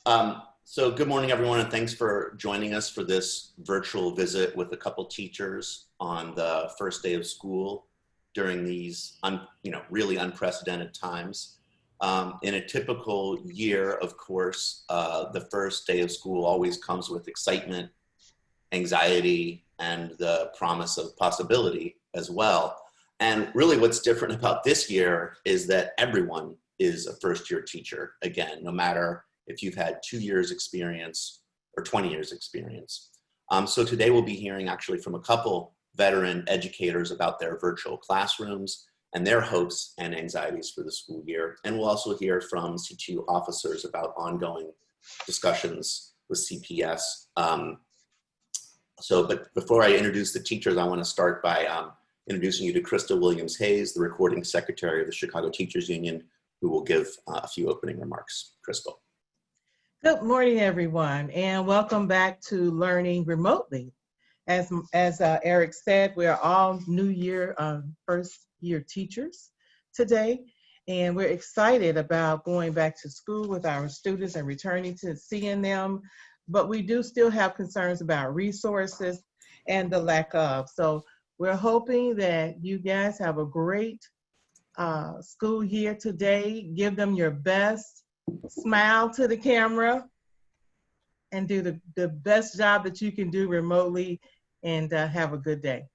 So good morning, everyone, and thanks for joining us for this virtual visit with a couple teachers on the first day of school during these really unprecedented times. In a typical year, of course, the first day of school always comes with excitement, anxiety, and the promise of possibility as well. And really what's different about this year is that everyone is a first-year teacher, again, no matter if you've had 2 years experience or 20 years experience. So today we'll be hearing actually from a couple veteran educators about their virtual classrooms and their hopes and anxieties for the school year. And we'll also hear from CTU officers about ongoing discussions with CPS. But before I introduce the teachers, I want to start by introducing you to Crystal Williams-Hayes, the recording secretary of the Chicago Teachers Union, who will give a few opening remarks. Crystal. Good morning, everyone, and welcome back to Learning Remotely. As Eric said, we are all new year, first year teachers today, and we're excited about going back to school with our students and returning to seeing them, but we do still have concerns about resources and the lack of. So we're hoping that you guys have a great school year today. Give them your best. Smile to the camera and do the best job that you can do remotely, and have a good day.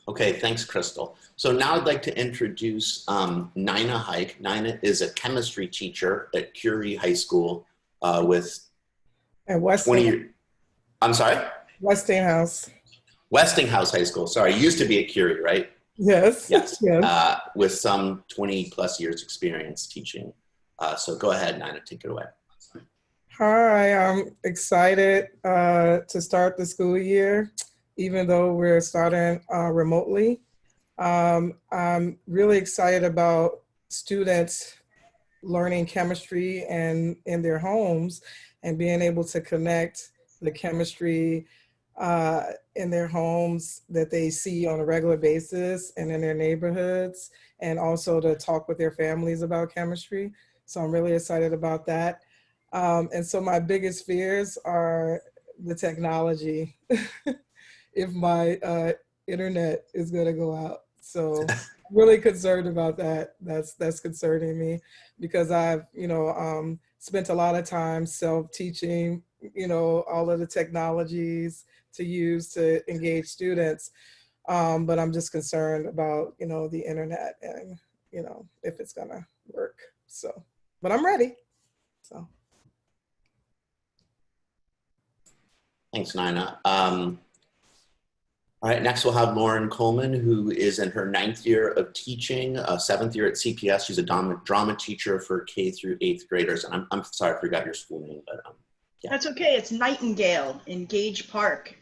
Okay, thanks, Crystal. So now I'd like to introduce Nina Hike. Nina is a chemistry teacher at Curie High School with 20 years. I'm sorry? Westinghouse. Westinghouse High School. Sorry, used to be at Curie, right? Yes. Yes. Yes. With some 20 plus years experience teaching. So go ahead, Nina, take it away. Hi, I'm excited to start the school year, even though we're starting remotely. I'm really excited about students learning chemistry and in their homes and being able to connect the chemistry in their homes that they see on a regular basis and in their neighborhoods, and also to talk with their families about chemistry. So I'm really excited about that. And so my biggest fears are the technology, if my internet is gonna go out. So I'm really concerned about that. That's concerning me, because I've, spent a lot of time self-teaching, all of the technologies to use to engage students. But I'm just concerned about, the internet and, if it's gonna work. So, but I'm ready, so. Thanks, Nina. All right, next we'll have Lauren Coleman, who is in her 9th year of teaching, 7th year at CPS. She's a drama teacher for K through 8th graders. And I'm sorry, I forgot your school name, but yeah. That's okay, it's Nightingale in Gage Park.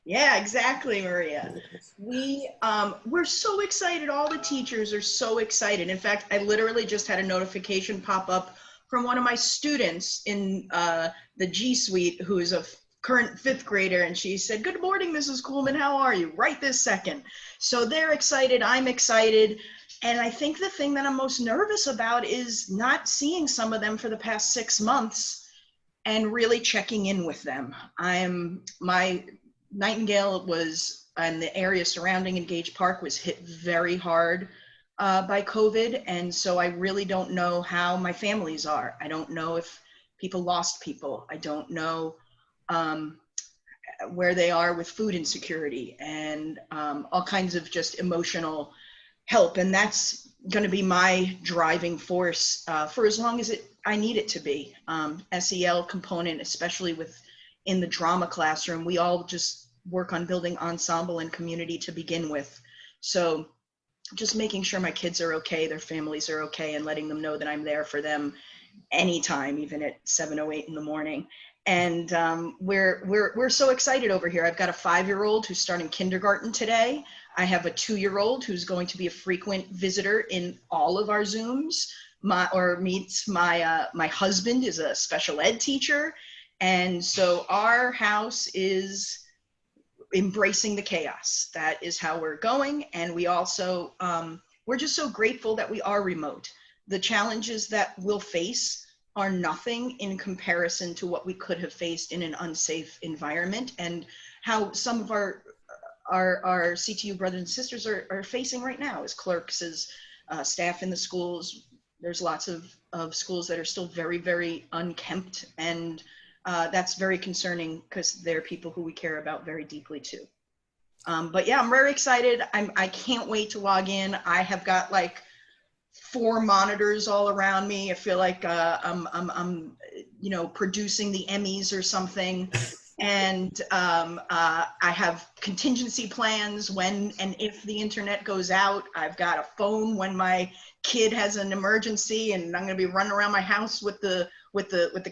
Yeah, exactly, Maria. We're so excited. All the teachers are so excited. In fact, I literally just had a notification pop up from one of my students in the G Suite, who is a current 5th grader, and she said, "Good morning, Mrs. Coleman, how are you?" Right this second. So they're excited, I'm excited. And I think the thing that I'm most nervous about is not seeing some of them for the past 6 months and really checking in with them. My Nightingale was, and the area surrounding Gage Park was hit very hard by COVID. And so I really don't know how my families are. I don't know if people lost people. I don't know where they are with food insecurity and all kinds of just emotional help. And that's going to be my driving force for as long as I need it to be. SEL component, especially in the drama classroom, we all just work on building ensemble and community to begin with. So just making sure my kids are okay, their families are okay, and letting them know that I'm there for them anytime, even at 7:08 in the morning. And we're so excited over here. I've got a 5-year-old who's starting kindergarten today. I have a 2-year-old who's going to be a frequent visitor in all of our Zooms. My husband is a special ed teacher. And so our house is embracing the chaos. That is how we're going. And we also, we're just so grateful that we are remote, the challenges that we'll face are nothing in comparison to what we could have faced in an unsafe environment, and how some of our CTU brothers and sisters are facing right now as clerks, as staff in the schools. There's lots of schools that are still very, very unkempt, and that's very concerning because they're people who we care about very deeply too. But yeah, I'm very excited. I can't wait to log in. I have got like 4 monitors all around me. I feel like I'm you know, producing the Emmys or something. And I have contingency plans when and if the internet goes out. I've got a phone when my kid has an emergency, and I'm going to be running around my house with the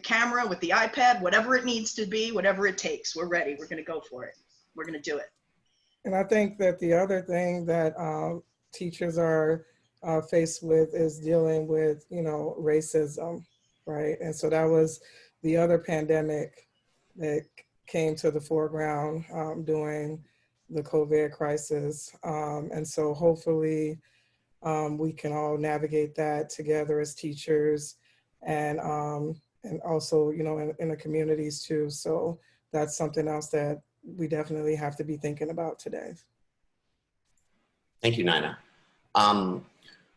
camera, with the iPad, whatever it needs to be, whatever it takes. We're ready. We're going to go for it. We're going to do it. And I think that the other thing that teachers are faced with is dealing with, you know, racism, right? And so that was the other pandemic that came to the foreground during the COVID crisis. And so hopefully we can all navigate that together as teachers, and also, you know, in the communities too. So that's something else that we definitely have to be thinking about today. Thank you, Nina.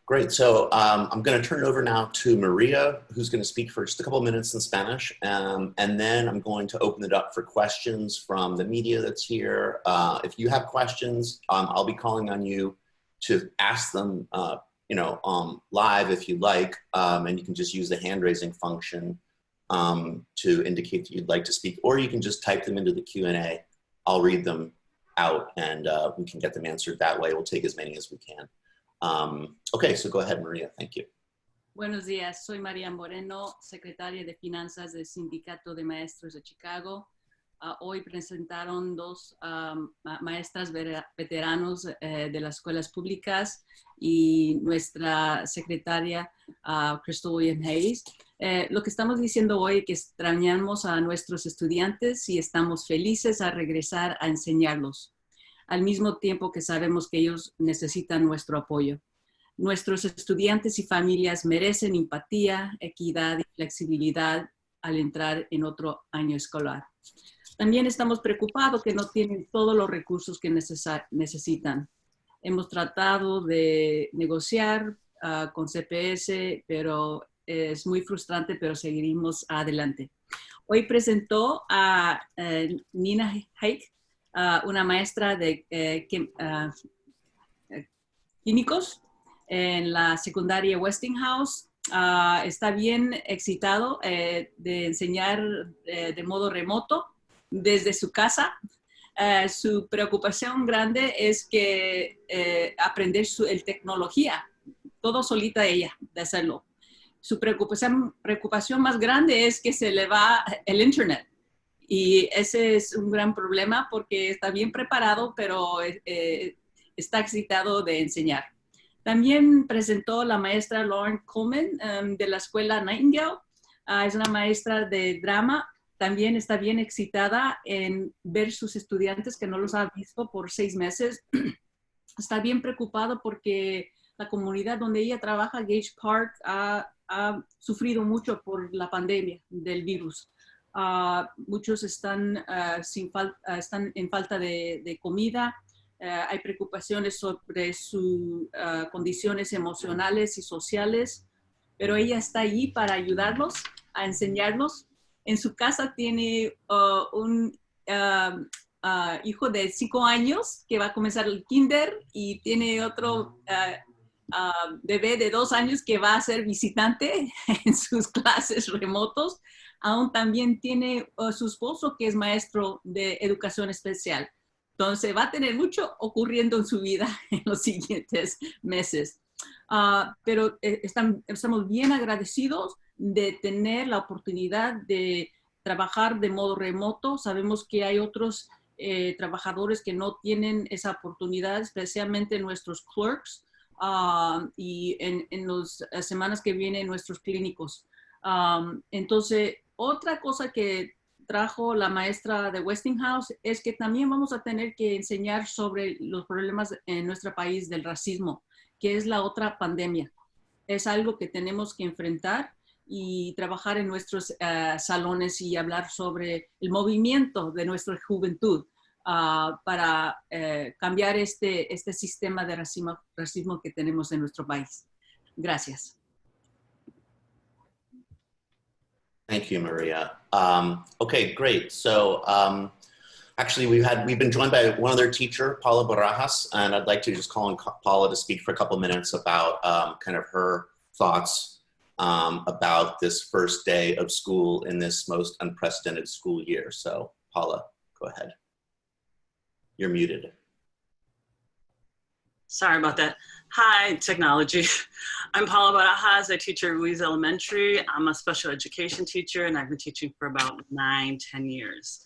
Great, so I'm gonna turn it over now to Maria, who's gonna speak for just a couple of minutes in Spanish, and then I'm going to open it up for questions from the media that's here. If you have questions, I'll be calling on you to ask them you know, live if you like, and you can just use the hand raising function to indicate that you'd like to speak, or you can just type them into the Q&A. I'll read them out and we can get them answered that way. We'll take as many as we can. Okay, so go ahead, Maria. Thank you. Buenos días, soy María Moreno, secretaria de Finanzas del Sindicato de Maestros de Chicago. Hoy presentaron 2 maestras veteranos de las escuelas públicas y nuestra secretaria, Crystal William Hayes. Lo que estamos diciendo hoy es que extrañamos a nuestros estudiantes y estamos felices a regresar a enseñarlos, al mismo tiempo que sabemos que ellos necesitan nuestro apoyo. Nuestros estudiantes y familias merecen empatía, equidad y flexibilidad al entrar en otro año escolar. También estamos preocupados que no tienen todos los recursos que necesitan. Hemos tratado de negociar con CPS, pero es muy frustrante, pero seguiremos adelante. Hoy presentó a Nina Hake, una maestra de químicos en la secundaria Westinghouse. Está bien excitado de enseñar de modo remoto desde su casa. Su preocupación grande es que aprender el tecnología, todo solita ella de hacerlo. Su preocupación más grande es que se le va el internet. Y ese es un gran problema porque está bien preparado, pero está excitado de enseñar. También presentó la maestra Lauren Coleman de la escuela Nightingale. Es una maestra de drama. También está bien excitada en ver sus estudiantes que no los ha visto por 6 meses. Está bien preocupado porque la comunidad donde ella trabaja, Gage Park, ha sufrido mucho por la pandemia del virus. Muchos están en falta de comida. Hay preocupaciones sobre sus condiciones emocionales y sociales, pero ella está allí para ayudarlos, a enseñarlos. En su casa tiene un hijo de 5 años que va a comenzar el kinder y tiene otro bebé de 2 años que va a ser visitante en sus clases remotos. Aún también tiene su esposo que es maestro de educación especial. Entonces va a tener mucho ocurriendo en su vida en los siguientes meses. Pero estamos bien agradecidos de tener la oportunidad de trabajar de modo remoto. Sabemos que hay otros trabajadores que no tienen esa oportunidad, especialmente nuestros clerks y en las semanas que vienen nuestros clínicos. Entonces, otra cosa que trajo la maestra de Westinghouse es que también vamos a tener que enseñar sobre los problemas en nuestro país del racismo, que es la otra pandemia. es algo que tenemos que enfrentar y trabajar en nuestros salones y hablar sobre el movimiento de nuestra juventud para cambiar este sistema de racismo que tenemos en nuestro país. Gracias. Thank you, Maria. Okay, great. So actually, we've been joined by one other teacher, Paula Barajas, and I'd like to just call on Paula to speak for a couple minutes about kind of her thoughts about this first day of school in this most unprecedented school year. So Paula, go ahead. You're muted. Sorry about that. Hi, technology. I'm Paula Barajas. I teach at Ruiz Elementary. I'm a special education teacher, and I've been teaching for about 9-10 years.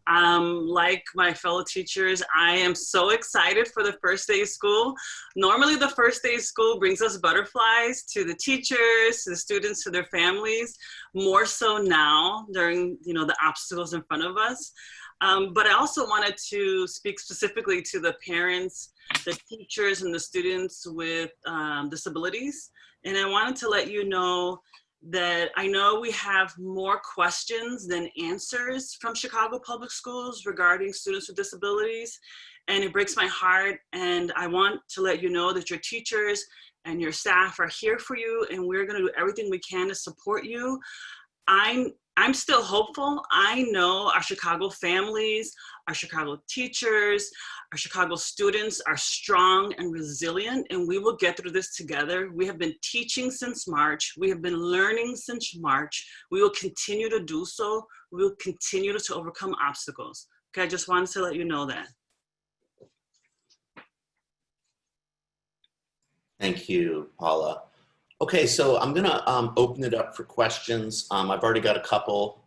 Like my fellow teachers, I am so excited for the first day of school. Normally, the first day of school brings us butterflies to the teachers, to the students, to their families, more so now during the obstacles in front of us. But I also wanted to speak specifically to the parents, the teachers, and the students with disabilities. And I wanted to let you know that I know we have more questions than answers from Chicago Public Schools regarding students with disabilities. And it breaks my heart. And I want to let you know that your teachers and your staff are here for you. And we're going to do everything we can to support you. I'm still hopeful. I know our Chicago families, our Chicago teachers, our Chicago students are strong and resilient, and we will get through this together. We have been teaching since March. We have been learning since March. We will continue to do so. We will continue to overcome obstacles. Okay, I just wanted to let you know that. Thank you, Paula. Okay, so I'm gonna open it up for questions. I've already got a couple.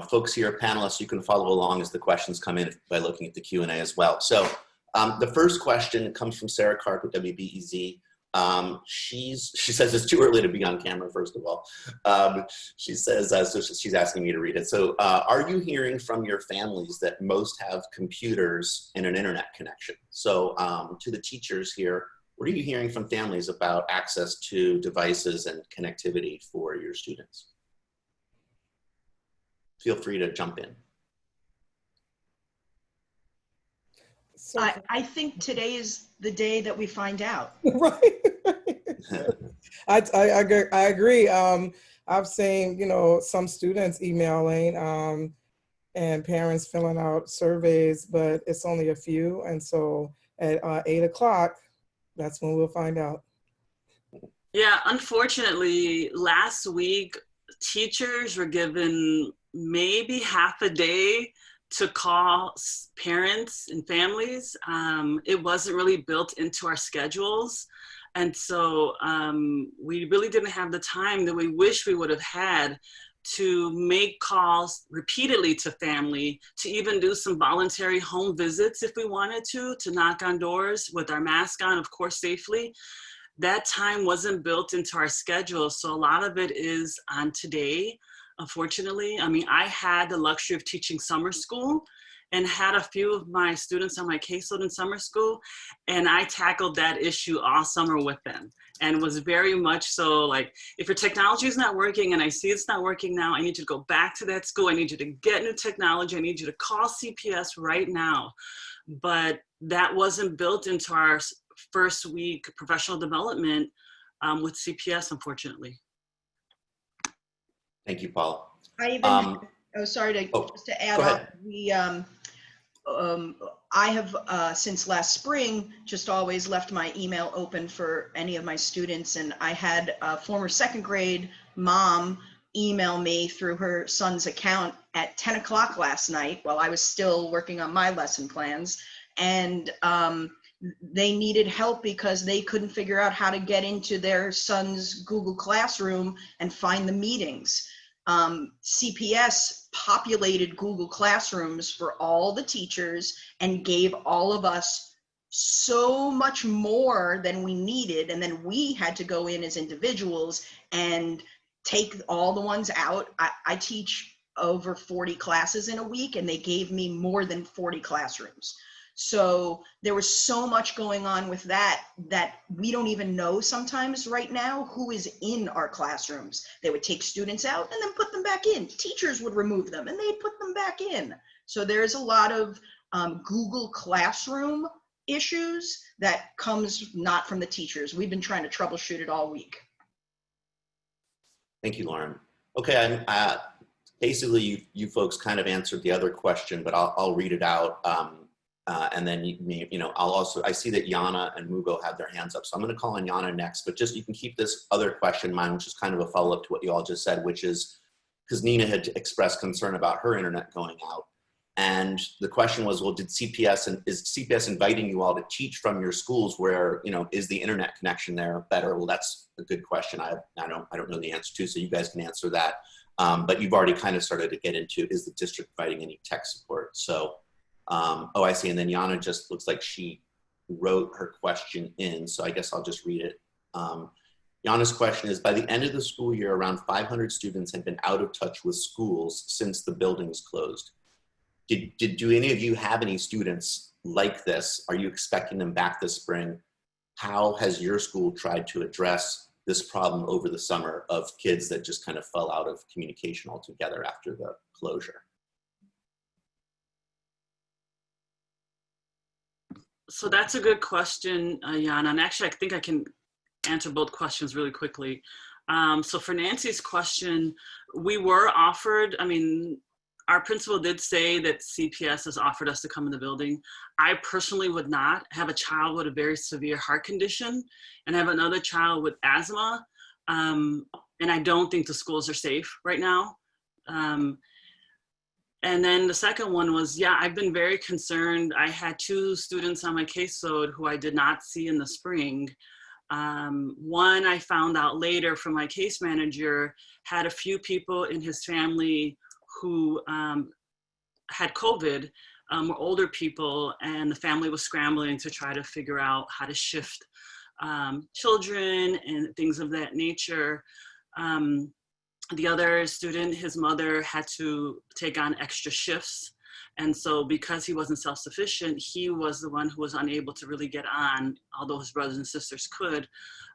Folks here, panelists, you can follow along as the questions come in by looking at the Q&A as well. So the first question comes from Sarah Clark with WBEZ. She says it's too early to be on camera, first of all. She says, so she's asking me to read it. So are you hearing from your families that most have computers and an internet connection? So to the teachers here, what are you hearing from families about access to devices and connectivity for your students? Feel free to jump in. So, I think today is the day that we find out. right. I agree. I've seen, some students emailing and parents filling out surveys, but it's only a few. And so at 8 o'clock, that's when we'll find out. Yeah, unfortunately, last week, teachers were given maybe half a day to call parents and families. It wasn't really built into our schedules. And so we really didn't have the time that we wish we would have had to make calls repeatedly to family, to even do some voluntary home visits if we wanted to knock on doors with our mask on, of course, safely. That time wasn't built into our schedule. So a lot of it is on today, unfortunately. I mean, I had the luxury of teaching summer school and had a few of my students on my caseload in summer school. And I tackled that issue all summer with them. And was very much so like, if your technology is not working and I see it's not working now, I need you to go back to that school. I need you to get new technology. I need you to call CPS right now. But that wasn't built into our first week professional development with CPS, unfortunately. Thank you, Paula. I even, just to add on, I have, since last spring, just always left my email open for any of my students. And I had a former second grade mom email me through her son's account at 10 o'clock last night while I was still working on my lesson plans. And they needed help because they couldn't figure out how to get into their son's Google Classroom and find the meetings. CPS populated Google Classrooms for all the teachers and gave all of us so much more than we needed. And then we had to go in as individuals and take all the ones out. I teach over 40 classes in a week, and they gave me more than 40 classrooms. So there was so much going on with that we don't even know sometimes right now who is in our classrooms. They would take students out and then put them back in. Teachers would remove them and they'd put them back in. So there's a lot of Google Classroom issues that comes not from the teachers. We've been trying to troubleshoot it all week. Thank you, Lauren. Okay, basically you folks kind of answered the other question, but I'll read it out. And then, I see that Yana and Mugo have their hands up. So I'm going to call on Yana next, but just you can keep this other question in mind, which is kind of a follow-up to what you all just said, which is because Nina had expressed concern about her internet going out. And the question was, well, is CPS inviting you all to teach from your schools where, is the internet connection there better? Well, that's a good question. I don't know the answer to, so you guys can answer that. But you've already kind of started to get into, is the district providing any tech support? So, I see. And then Yana just looks like she wrote her question in. So I guess I'll just read it. Yana's question is, by the end of the school year, around 500 students had been out of touch with schools since the buildings closed. Do any of you have any students like this? Are you expecting them back this spring? How has your school tried to address this problem over the summer of kids that just kind of fell out of communication altogether after the closure? So that's a good question, Yana. And actually, I think I can answer both questions really quickly. So for Nancy's question, we were offered, our principal did say that CPS has offered us to come in the building. I personally would not. Have a child with a very severe heart condition and have another child with asthma. And I don't think the schools are safe right now. And then the second one was, I've been very concerned. I had 2 students on my caseload who I did not see in the spring. One I found out later from my case manager had a few people in his family who had COVID, were older people, and the family was scrambling to try to figure out how to shift children and things of that nature. The other student, his mother had to take on extra shifts. And so because he wasn't self-sufficient, he was the one who was unable to really get on, although his brothers and sisters could.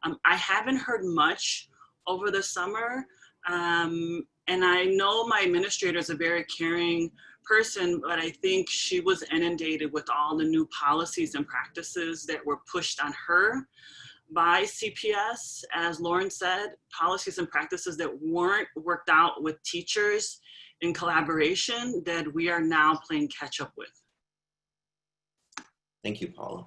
I haven't heard much over the summer. And I know my administrator is a very caring person, but I think she was inundated with all the new policies and practices that were pushed on her by CPS. As Lauren said, policies and practices that weren't worked out with teachers in collaboration that we are now playing catch up with. Thank you, Paula.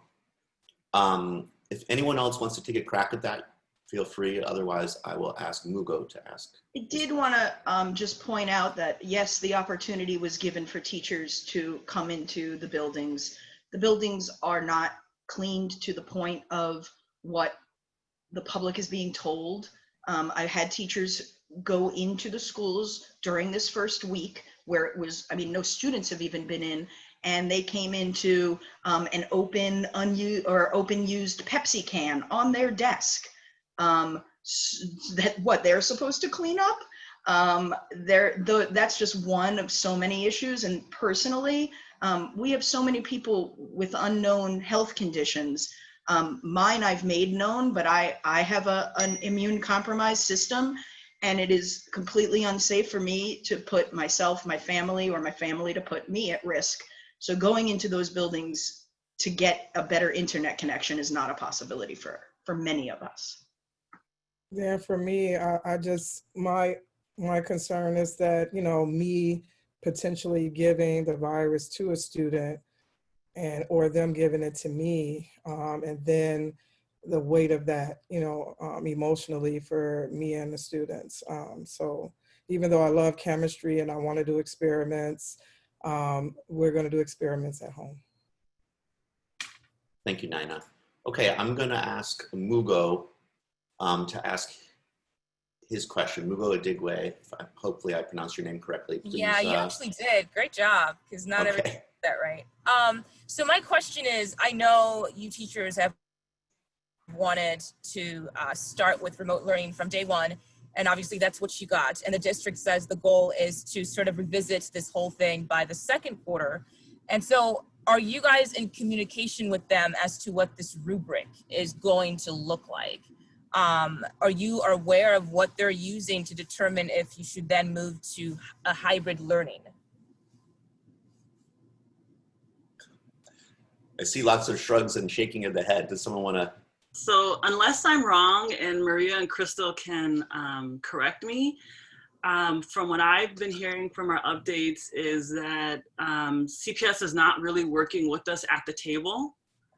If anyone else wants to take a crack at that, feel free. Otherwise, I will ask Mugo to ask. I did want to just point out that, yes, the opportunity was given for teachers to come into the buildings. The buildings are not cleaned to the point of what the public is being told. I've had teachers go into the schools during this first week where it was, no students have even been in, and they came into an open used Pepsi can on their desk. They're supposed to clean up. That's just one of so many issues. And personally, we have so many people with unknown health conditions. Mine I've made known, but I have an immune compromised system, and it is completely unsafe for me to put myself, my family, or my family to put me at risk. So going into those buildings to get a better internet connection is not a possibility for many of us. Yeah, for me, my concern is that, me potentially giving the virus to a student or them giving it to me, and then the weight of that, emotionally for me and the students. So even though I love chemistry and I want to do experiments, we're going to do experiments at home. Thank you, Nina. Okay, I'm going to ask Mugo to ask his question. Mugo Adigwe, hopefully I pronounced your name correctly. Please, yeah, you actually did. Great job, because not everyone did that right. So my question is, I know you teachers have wanted to start with remote learning from day one, and obviously that's what you got. And the district says the goal is to sort of revisit this whole thing by the second quarter. And so are you guys in communication with them as to what this rubric is going to look like? Are you aware of what they're using to determine if you should then move to a hybrid learning? I see lots of shrugs and shaking of the head. Does someone want to? So unless I'm wrong, and Maria and Crystal can correct me, from what I've been hearing from our updates is that CPS is not really working with us at the table,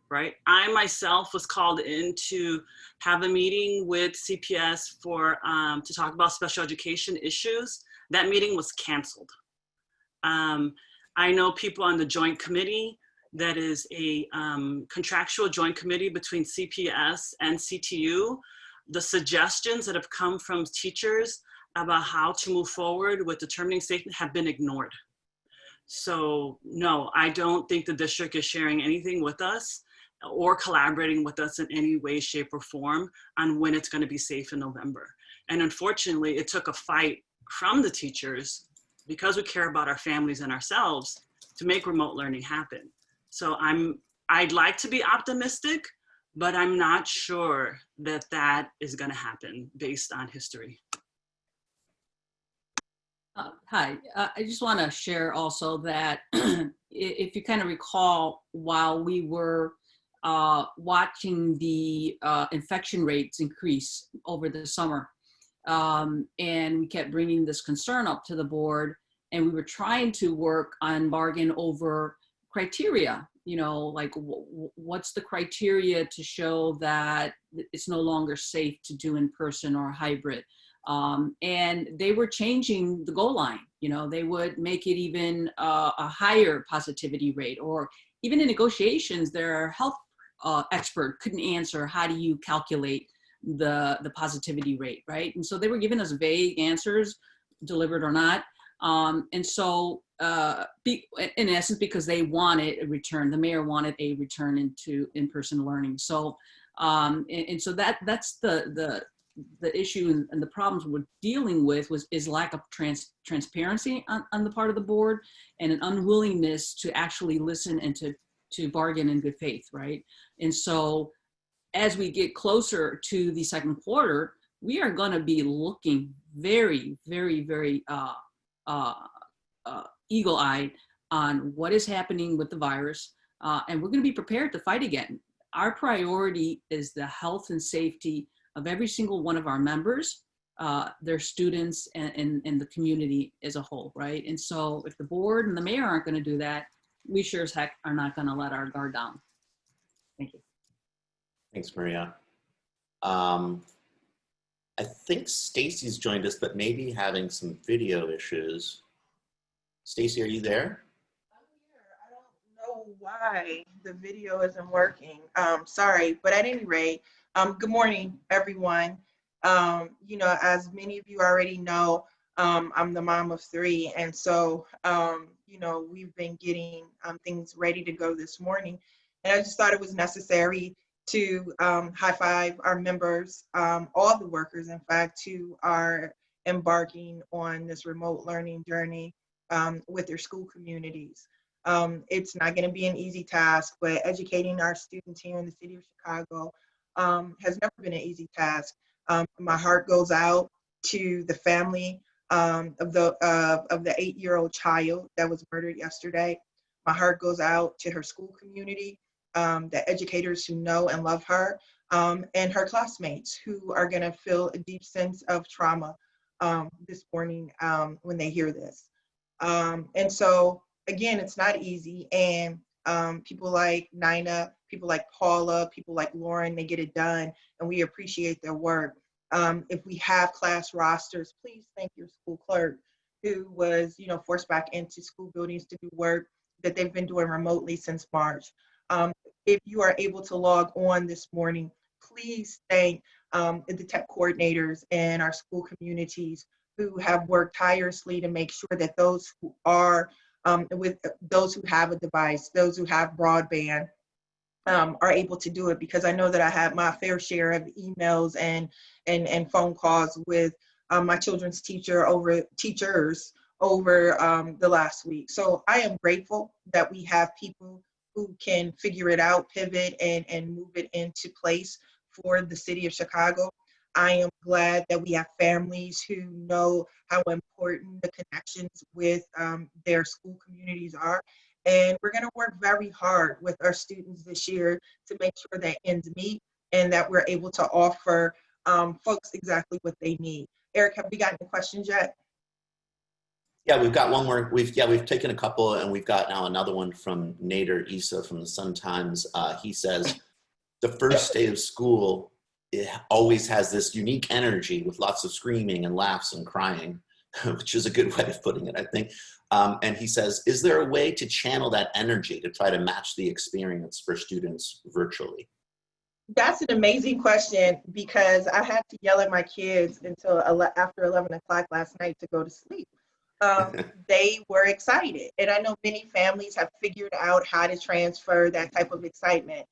right? I myself was called in to have a meeting with CPS to talk about special education issues. That meeting was canceled. I know people on the joint committee that is a contractual joint committee between CPS and CTU. The suggestions that have come from teachers about how to move forward with determining safety have been ignored. So no, I don't think the district is sharing anything with us or collaborating with us in any way, shape, or form on when it's going to be safe in November. And unfortunately, it took a fight from the teachers, because we care about our families and ourselves, to make remote learning happen. So I'd like to be optimistic, but I'm not sure that that is going to happen based on history. Hi, I just want to share also that if you kind of recall, while we were watching the infection rates increase over the summer, and we kept bringing this concern up to the board, and we were trying to work on bargain over criteria, you know, like what's the criteria to show that it's no longer safe to do in person or hybrid. And they were changing the goal line, you know, they would make it even a higher positivity rate, or even in negotiations, their health expert couldn't answer, how do you calculate the positivity rate, right? And so they were giving us vague answers, delivered or not. And so in essence, because they wanted a return, the mayor wanted a return into in-person learning. So, and so that's the issue and the problems we're dealing with is lack of transparency on the part of the board, and an unwillingness to actually listen and to bargain in good faith, right? And so as we get closer to the second quarter, we are going to be looking very, very, very eagle-eyed on what is happening with the virus, and we're going to be prepared to fight again. Our priority is the health and safety of every single one of our members, their students, and the community as a whole, right? And so if the board and the mayor aren't going to do that, we sure as heck are not going to let our guard down. Thank you. Thanks, Maria. I think Stacy's joined us, but maybe having some video issues. Stacy, are you there? I'm here. I don't know why the video isn't working. Sorry, but at any rate, good morning, everyone. You know, as many of you already know, I'm the mom of 3, and so you know, we've been getting things ready to go this morning, and I just thought it was necessary to high five our members, all the workers, in fact, who are embarking on this remote learning journey with their school communities. It's not going to be an easy task, but educating our students here in the city of Chicago has never been an easy task. My heart goes out to the family of the 8-year-old child that was murdered yesterday. My heart goes out to her school community, the educators who know and love her, and her classmates who are going to feel a deep sense of trauma this morning when they hear this. And so, again, it's not easy. And people like Nina, people like Paula, people like Lauren, they get it done, and we appreciate their work. If we have class rosters, please thank your school clerk who was, you know, forced back into school buildings to do work that they've been doing remotely since March. If you are able to log on this morning, please thank the tech coordinators and our school communities who have worked tirelessly to make sure that those who are with those who have a device, those who have broadband, are able to do it, because I know that I had my fair share of emails and phone calls with my children's teachers over the last week. So I am grateful that we have people who can figure it out, pivot, and move it into place for the city of Chicago. I am glad that we have families who know how important the connections with their school communities are. And we're going to work very hard with our students this year to make sure that ends meet and that we're able to offer folks exactly what they need. Eric, have we gotten questions yet? Yeah, we've got one more. We've taken a couple, and we've got now another one from Nader Issa from the Sun-Times. He says, the first day of school, it always has this unique energy with lots of screaming and laughs and crying, which is a good way of putting it, I think. And he says, is there a way to channel that energy to try to match the experience for students virtually? That's an amazing question, because I had to yell at my kids until after 11 o'clock last night to go to sleep. They were excited. And I know many families have figured out how to transfer that type of excitement.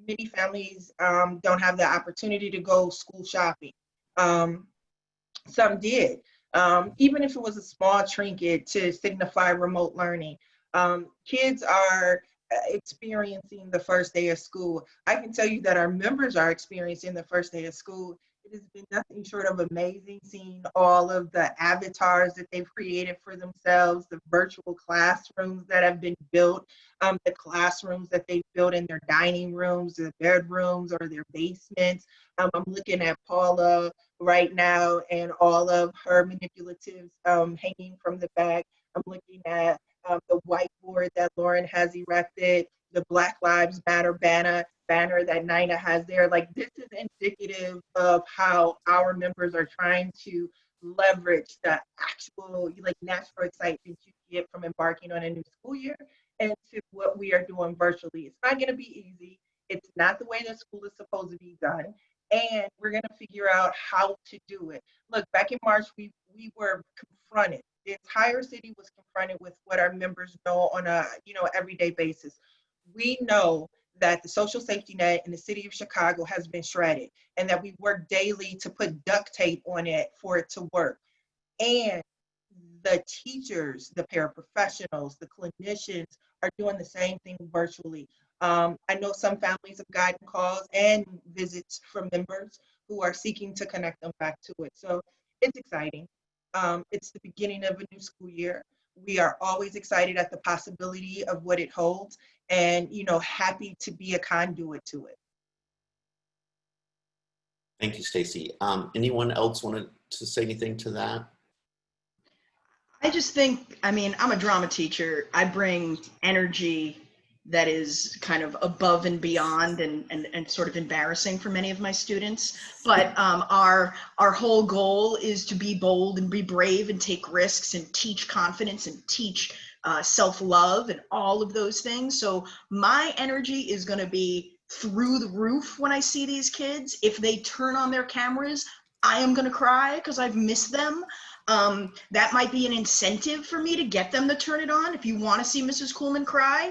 Many families don't have the opportunity to go school shopping. Some did, even if it was a small trinket to signify remote learning. Kids are experiencing the first day of school. I can tell you that our members are experiencing the first day of school. It has been nothing short of amazing seeing all of the avatars that they've created for themselves, the virtual classrooms that have been built, the classrooms that they've built in their dining rooms, their bedrooms, or their basements. I'm looking at Paula right now and all of her manipulatives hanging from the back. I'm looking at the whiteboard that Lauren has erected, the Black Lives Matter banner that Nina has there. Like, this is indicative of how our members are trying to leverage the actual natural excitement you get from embarking on a new school year and to what we are doing virtually. It's not going to be easy. It's not the way that school is supposed to be done. And we're going to figure out how to do it. Look, back in March, we were confronted. The entire city was confronted with what our members know on a everyday basis. We know that the social safety net in the city of Chicago has been shredded, and that we work daily to put duct tape on it for it to work. And the teachers, the paraprofessionals, the clinicians are doing the same thing virtually. I know some families have gotten calls and visits from members who are seeking to connect them back to it. So it's exciting. It's the beginning of a new school year. We are always excited at the possibility of what it holds, and happy to be a conduit to it. Thank you, Stacy. Anyone else wanted to say anything to that? I just think, I'm a drama teacher. I bring energy that is kind of above and beyond and sort of embarrassing for many of my students. But our whole goal is to be bold and be brave and take risks and teach confidence and teach self-love and all of those things. So my energy is going to be through the roof when I see these kids. If they turn on their cameras, I am going to cry because I've missed them. That might be an incentive for me to get them to turn it on. If you want to see Mrs. Coleman cry,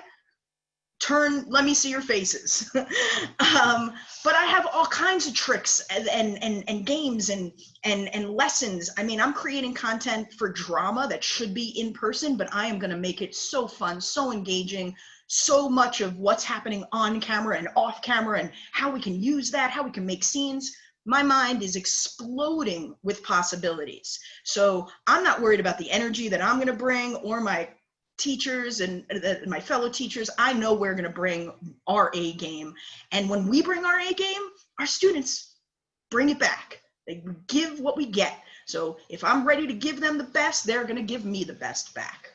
let me see your faces. But I have all kinds of tricks and games and lessons. I'm creating content for drama that should be in person, but I am going to make it so fun, so engaging, so much of what's happening on camera and off camera and how we can use that, how we can make scenes. My mind is exploding with possibilities. So I'm not worried about the energy that I'm going to bring or my teachers and my fellow teachers. I know we're going to bring our A game. And when we bring our A game, our students bring it back. They give what we get. So if I'm ready to give them the best, they're going to give me the best back.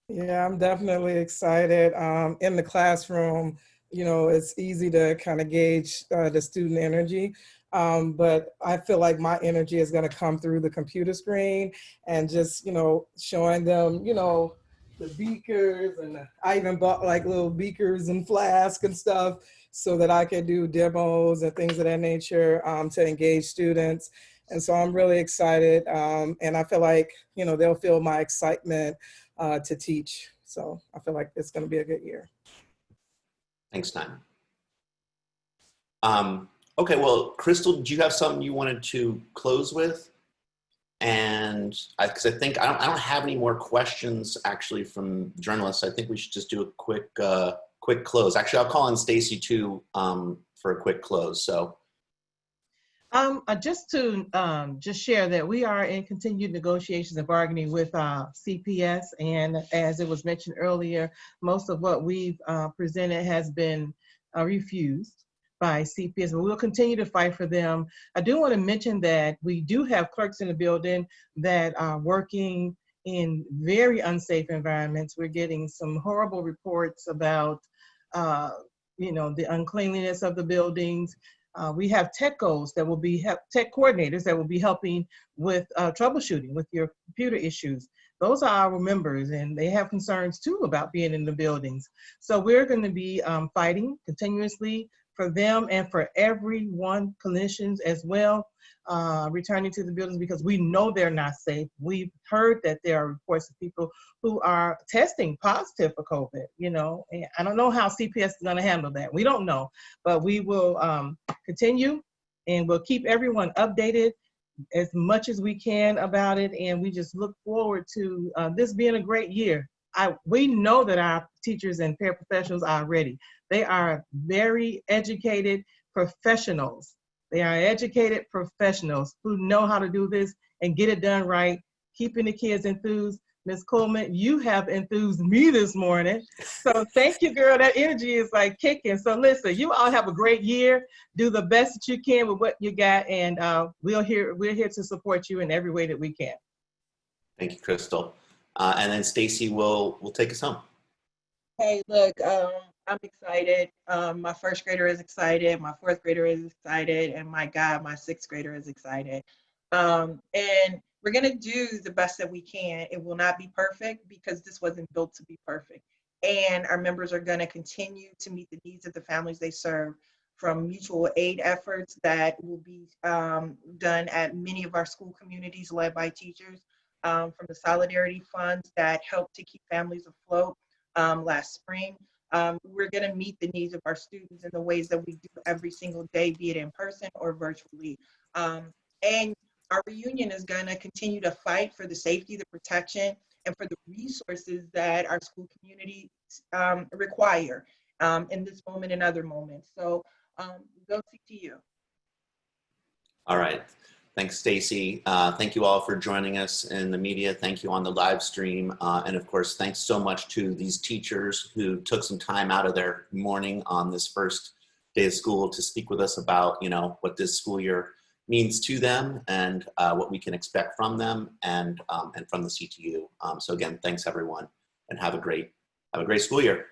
Yeah, I'm definitely excited. In the classroom, it's easy to kind of gauge the student energy. But I feel like my energy is going to come through the computer screen and just, showing them, the beakers, and I even bought like little beakers and flasks and stuff so that I could do demos and things of that nature to engage students. And so I'm really excited. And I feel like, they'll feel my excitement to teach. So I feel like it's going to be a good year. Thanks, Nina. Okay, well, Crystal, do you have something you wanted to close with? And because I think I don't have any more questions actually from journalists. I think we should just do a quick close. Actually, I'll call on Stacy too for a quick close. So. Just to just share that we are in continued negotiations and bargaining with CPS, and as it was mentioned earlier, most of what we've presented has been refused by CPS, but we'll continue to fight for them. I do want to mention that we do have clerks in the building that are working in very unsafe environments. We're getting some horrible reports about the uncleanliness of the buildings. We have techos that will be tech coordinators that will be helping with troubleshooting with your computer issues. Those are our members, and they have concerns too about being in the buildings. So we're going to be fighting continuously for them and for everyone, clinicians as well, returning to the buildings because we know they're not safe. We've heard that there are reports of people who are testing positive for COVID, and I don't know how CPS is going to handle that. We don't know, but we will continue and we'll keep everyone updated as much as we can about it. And we just look forward to this being a great year. We know that our teachers and paraprofessionals are ready. They are very educated professionals. They are educated professionals who know how to do this and get it done right, keeping the kids enthused. Ms. Coleman, you have enthused me this morning. So thank you, girl. That energy is like kicking. So listen, you all have a great year. Do the best that you can with what you got, and we're here to support you in every way that we can. Thank you, Crystal. And then Stacy will take us home. Hey, look, I'm excited. My first grader is excited. My fourth grader is excited. And my God, my sixth grader is excited. And we're going to do the best that we can. It will not be perfect because this wasn't built to be perfect. And our members are going to continue to meet the needs of the families they serve, from mutual aid efforts that will be done at many of our school communities led by teachers, from the solidarity funds that help to keep families afloat last spring. We're going to meet the needs of our students in the ways that we do every single day, be it in person or virtually. And our reunion is going to continue to fight for the safety, the protection, and for the resources that our school communities require in this moment and other moments. So go CTU. All right. Thanks, Stacy. Thank you all for joining us in the media. Thank you on the live stream. And of course, thanks so much to these teachers who took some time out of their morning on this first day of school to speak with us about, what this school year means to them and what we can expect from them and from the CTU. So again, thanks everyone, and have a great school year.